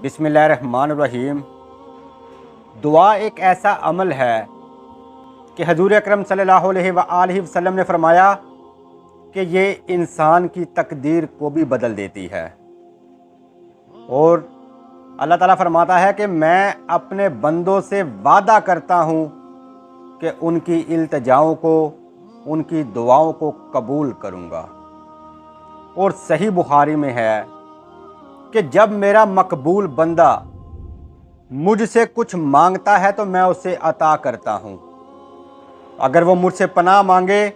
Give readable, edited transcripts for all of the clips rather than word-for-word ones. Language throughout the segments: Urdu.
بسم اللہ الرحمن الرحیم۔ دعا ایک ایسا عمل ہے کہ حضور اکرم صلی اللہ علیہ وآلہ وسلم نے فرمایا کہ یہ انسان کی تقدیر کو بھی بدل دیتی ہے، اور اللہ تعالیٰ فرماتا ہے کہ میں اپنے بندوں سے وعدہ کرتا ہوں کہ ان کی التجاؤں کو، ان کی دعاؤں کو قبول کروں گا۔ اور صحیح بخاری میں ہے کہ جب میرا مقبول بندہ مجھ سے کچھ مانگتا ہے تو میں اسے عطا کرتا ہوں، اگر وہ مجھ سے پناہ مانگے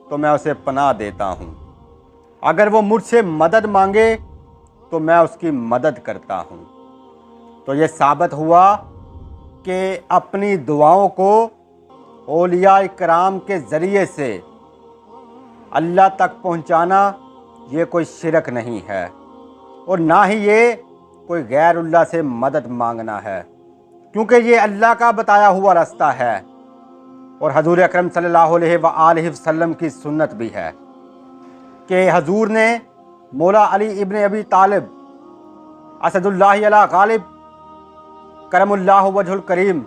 تو میں اسے پناہ دیتا ہوں، اگر وہ مجھ سے مدد مانگے تو میں اس کی مدد کرتا ہوں۔ تو یہ ثابت ہوا کہ اپنی دعاؤں کو اولیاء کرام کے ذریعے سے اللہ تک پہنچانا یہ کوئی شرک نہیں ہے، اور نہ ہی یہ کوئی غیر اللہ سے مدد مانگنا ہے، کیونکہ یہ اللہ کا بتایا ہوا راستہ ہے، اور حضور اکرم صلی اللہ علیہ وآلہ وسلم کی سنت بھی ہے کہ حضور نے مولا علی ابن ابی طالب اسد اللہ علی غالب کرم اللہ وجہ الکریم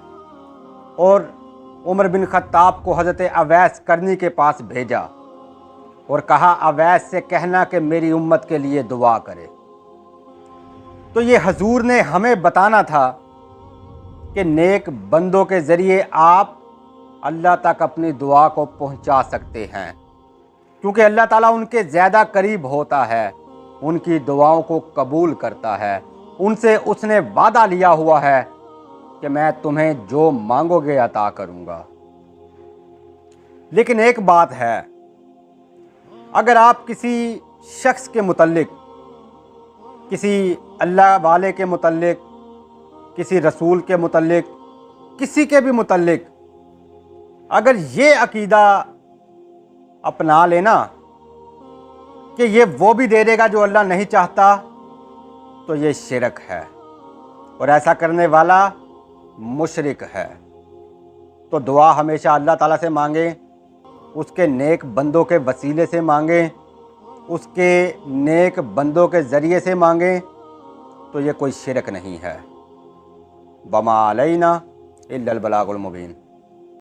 اور عمر بن خطاب کو حضرت اویس کرنی کے پاس بھیجا اور کہا اویس سے کہنا کہ میری امت کے لیے دعا کرے۔ تو یہ حضور نے ہمیں بتانا تھا کہ نیک بندوں کے ذریعے آپ اللہ تک اپنی دعا کو پہنچا سکتے ہیں، کیونکہ اللہ تعالیٰ ان کے زیادہ قریب ہوتا ہے، ان کی دعاؤں کو قبول کرتا ہے، ان سے اس نے وعدہ لیا ہوا ہے کہ میں تمہیں جو مانگو گے عطا کروں گا۔ لیکن ایک بات ہے، اگر آپ کسی شخص کے متعلق، کسی اللہ والے کے متعلق، کسی رسول کے متعلق، کسی کے بھی متعلق اگر یہ عقیدہ اپنا لینا کہ یہ وہ بھی دے دے گا جو اللہ نہیں چاہتا، تو یہ شرک ہے، اور ایسا کرنے والا مشرک ہے۔ تو دعا ہمیشہ اللہ تعالیٰ سے مانگیں، اس کے نیک بندوں کے وسیلے سے مانگیں، اس کے نیک بندوں کے ذریعے سے مانگیں، تو یہ کوئی شرک نہیں ہے۔ وما علینا الا البلاغ المبین۔